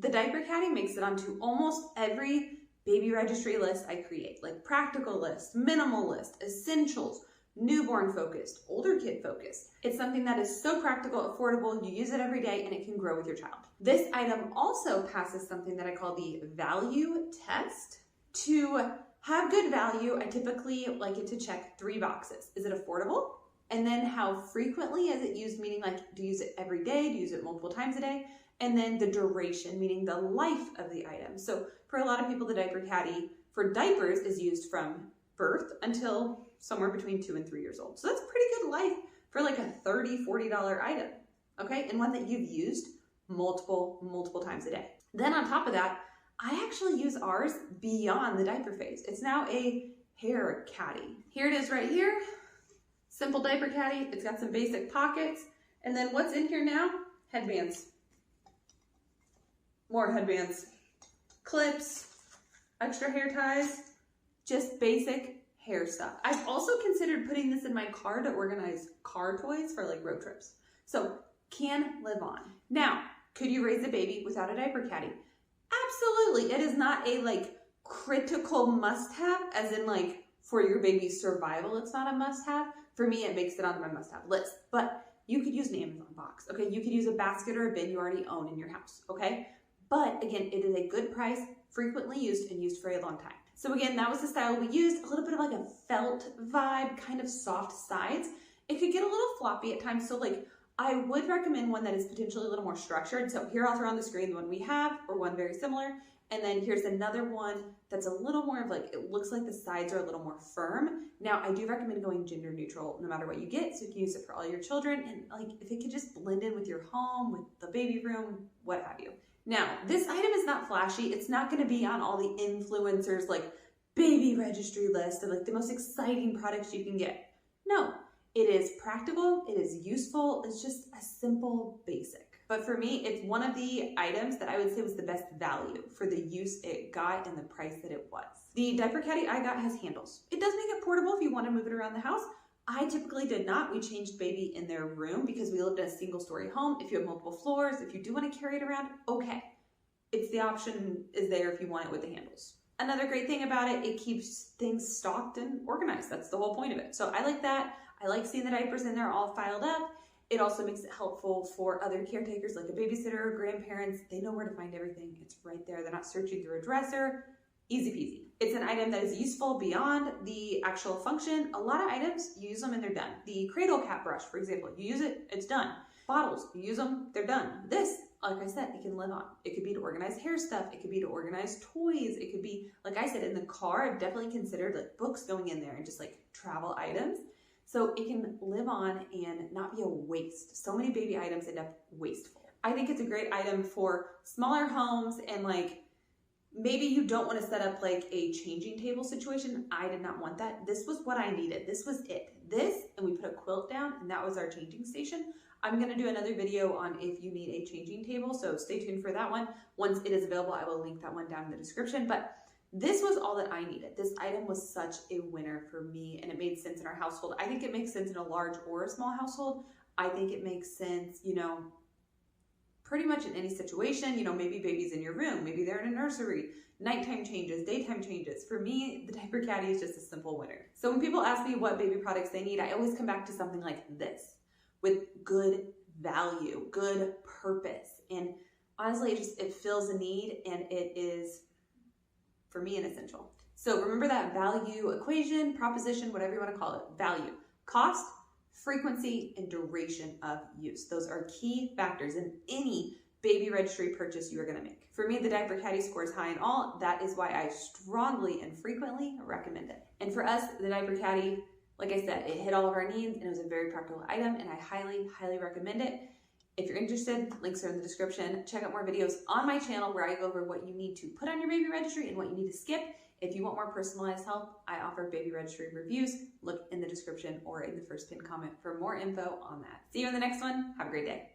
The diaper caddy makes it onto almost every baby registry list I create, like practical list, minimal list, essentials, newborn focused, older kid focused. It's something that is so practical, affordable, you use it every day, and it can grow with your child. This item also passes something that I call the value test. To have good value, I typically like it to check 3 boxes. Is it affordable? And then how frequently is it used, meaning like, do you use it every day? Do you use it multiple times a day? And then the duration, meaning the life of the item. So for a lot of people, the diaper caddy for diapers is used from birth until somewhere between 2 and 3 years old. So that's pretty good life for like a $30, $40 item, okay? And one that you've used multiple times a day. Then on top of that, I actually use ours beyond the diaper phase. It's now a hair caddy. Here it is right here. Simple diaper caddy. It's got some basic pockets. And then what's in here now? Headbands. More headbands. Clips, extra hair ties, just basic hair stuff. I've also considered putting this in my car to organize car toys for like road trips. So can live on. Now, could you raise a baby without a diaper caddy? Absolutely. It is not a like critical must-have, as in like for your baby's survival, it's not a must-have. For me, it makes it onto my must-have list, but you could use an Amazon box, okay? You could use a basket or a bin you already own in your house, okay? But again, it is a good price, frequently used, and used for a long time. So again, that was the style we used, a little bit of like a felt vibe, kind of soft sides. It could get a little floppy at times, so like I would recommend one that is potentially a little more structured. So here I'll throw on the screen the one we have, or one very similar, and then here's another one that's a little more of like, it looks like the sides are a little more firm. Now, I do recommend going gender neutral no matter what you get, so you can use it for all your children, and like if it could just blend in with your home, with the baby room, what have you. Now, this item is not flashy. It's not going to be on all the influencers like baby registry list of like the most exciting products you can get. No, it is practical. It is useful. It's just a simple basic. But for me, it's one of the items that I would say was the best value for the use it got and the price that it was. The diaper caddy I got has handles. It does make it portable if you want to move it around the house. I typically did not. We changed baby in their room because we lived in a single story home. If you have multiple floors, if you do want to carry it around, okay. It's the option is there if you want it with the handles. Another great thing about it, it keeps things stocked and organized. That's the whole point of it. So I like that. I like seeing the diapers in there all filed up. It also makes it helpful for other caretakers like a babysitter or grandparents. They know where to find everything. It's right there. They're not searching through a dresser. Easy peasy. It's an item that is useful beyond the actual function. A lot of items, you use them and they're done. The cradle cap brush, for example, you use it, it's done. Bottles, you use them, they're done. This, like I said, it can live on. It could be to organize hair stuff. It could be to organize toys. It could be, like I said, in the car, I've definitely considered like books going in there and just like travel items. So it can live on and not be a waste. So many baby items end up wasteful. I think it's a great item for smaller homes and like maybe you don't want to set up like a changing table situation. I did not want that. This was what I needed. This was it. This, and we put a quilt down and that was our changing station. I'm going to do another video on if you need a changing table, so stay tuned for that one. Once it is available, I will link that one down in the description. But this was all that I needed. This item was such a winner for me and it made sense in our household. I think it makes sense in a large or a small household. I think it makes sense, you know, pretty much in any situation. You know, maybe baby's in your room, maybe they're in a nursery, nighttime changes, daytime changes. For me, the diaper caddy is just a simple winner. So when people ask me what baby products they need, I always come back to something like this with good value, good purpose. And honestly, it fills a need and it is, for me, an essential. So remember that value equation, proposition, whatever you want to call it. Value, cost, frequency, and duration of use. Those are key factors in any baby registry purchase you are going to make. For me, the diaper caddy scores high in all. That is why I strongly and frequently recommend it. And for us, the diaper caddy, like I said, it hit all of our needs and it was a very practical item and I highly, highly recommend it. If you're interested, links are in the description. Check out more videos on my channel where I go over what you need to put on your baby registry and what you need to skip. If you want more personalized help, I offer baby registry reviews. Look in the description or in the first pinned comment for more info on that. See you in the next one. Have a great day.